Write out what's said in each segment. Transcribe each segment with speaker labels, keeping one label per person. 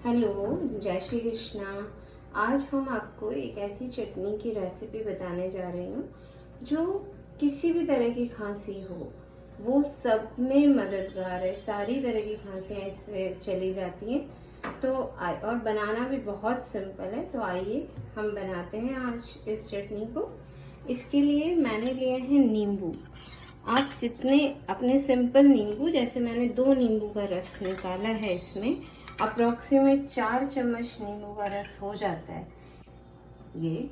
Speaker 1: Hello, जय श्री कृष्णा। आज हम आपको एक ऐसी चटनी की रेसिपी बताने जा रही हूँ जो किसी भी तरह की खांसी हो वो सब में मददगार है। सारी तरह की खांसियाँ इससे चली जाती हैं। तो और बनाना भी बहुत सिंपल है। तो आइए हम बनाते हैं आज इस चटनी को। इसके लिए मैंने लिए हैं नींबू। आप जितने अपने सिंपल नींबू, जैसे मैंने 2 नींबू का रस निकाला है, इसमें अप्रोक्सीमेट 4 चम्मच नींबू का रस हो जाता है। ये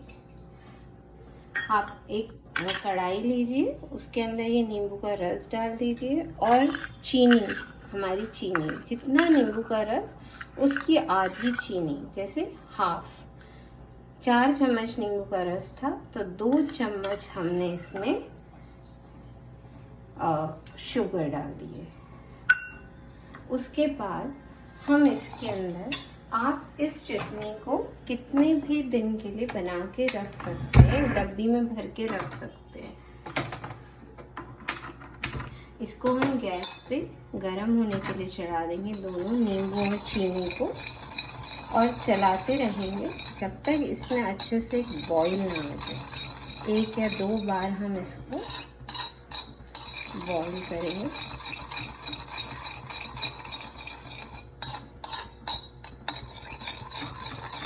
Speaker 1: आप एक कढ़ाई लीजिए, उसके अंदर ये नींबू का रस डाल दीजिए और चीनी, हमारी चीनी, जितना नींबू का रस उसकी आधी चीनी, जैसे हाफ। 4 चम्मच नींबू का रस था तो 2 चम्मच हमने इसमें शुगर डाल दिए। उसके बाद हम इसके अंदर, आप इस चटनी को कितने भी दिन के लिए बना के रख सकते हैं, डब्बी में भर के रख सकते हैं। इसको हम गैस पे गरम होने के लिए चढ़ा देंगे, दोनों नींबू और चीनी को, और चलाते रहेंगे जब तक इसमें अच्छे से बॉईल ना हो जाए। 1 या 2 बार हम इसको बॉईल करेंगे।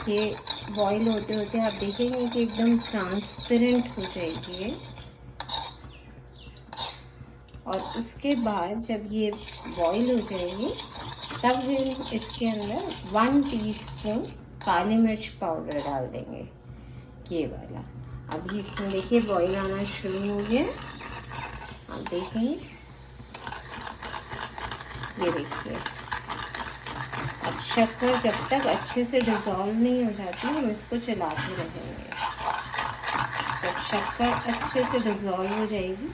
Speaker 1: ये बॉईल होते होते आप देखेंगे कि एकदम ट्रांसपेरेंट हो जाएगी ये। और उसके बाद जब ये बॉईल हो जाएगी तब हम इसके अंदर 1 टीस्पून काली मिर्च पाउडर डाल देंगे, ये वाला। अभी इसमें देखिए बॉईल आना शुरू हो गया, आप देखेंगे, ये देखिए। अब शक्कर जब तक अच्छे से डिज़ोल्व नहीं हो जाती हम इसको चलाते रहेंगे। जब शक्कर अच्छे से डिज़ोल्व हो जाएगी,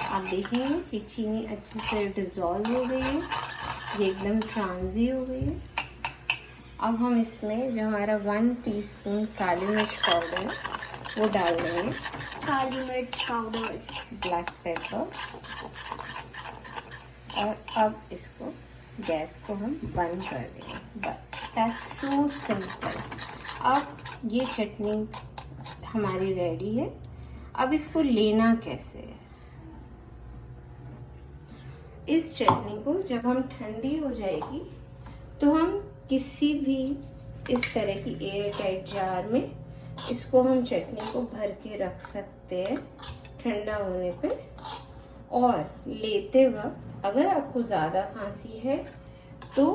Speaker 1: आप देखेंगे कि चीनी अच्छे से डिज़ोल्व हो गई है, ये एकदम ट्रांजी हो गई है। अब हम इसमें जो हमारा 1 टीस्पून काली मिर्च पाउडर वो डाल देंगे।
Speaker 2: काली मिर्च पाउडर,
Speaker 1: ब्लैक पेपर। और अब इसको, गैस को हम बंद कर देंगे, बस। That's so simple. अब ये चटनी हमारी रेडी है। अब इसको लेना कैसे है? इस चटनी को जब हम ठंडी हो जाएगी तो हम किसी भी इस तरह की एयर टाइट जार में इसको हम चटनी को भर के रख सकते हैं ठंडा होने पे। और लेते वक्त अगर आपको ज़्यादा खांसी है तो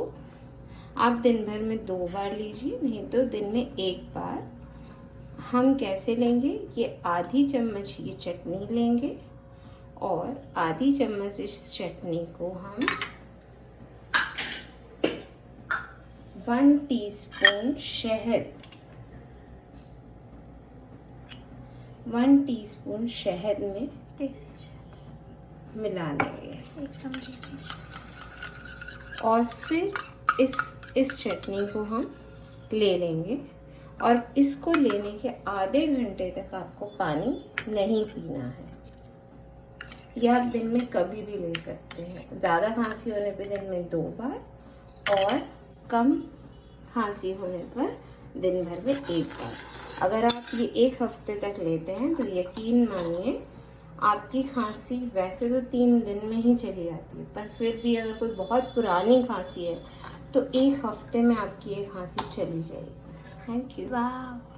Speaker 1: आप दिन भर में 2 बार लीजिए, नहीं तो दिन में 1 बार। हम कैसे लेंगे? ये आधी चम्मच ये चटनी लेंगे और आधी चम्मच इस चटनी को हम 1 टीस्पून शहद, 1 टीस्पून शहद में मिला लेंगे। और फिर इस चटनी को हम ले लेंगे। और इसको लेने के आधे घंटे तक आपको पानी नहीं पीना है। यह आप दिन में कभी भी ले सकते हैं। ज़्यादा खांसी होने पे दिन में 2 बार और कम खांसी होने पर दिन भर में 1 बार। अगर आप ये 1 हफ्ते तक लेते हैं तो यकीन मानिए आपकी खांसी वैसे तो 3 दिन में ही चली जाती है, पर फिर भी अगर कोई बहुत पुरानी खांसी है तो 1 हफ्ते में आपकी ये खांसी चली जाएगी। Thank you.
Speaker 2: वाह।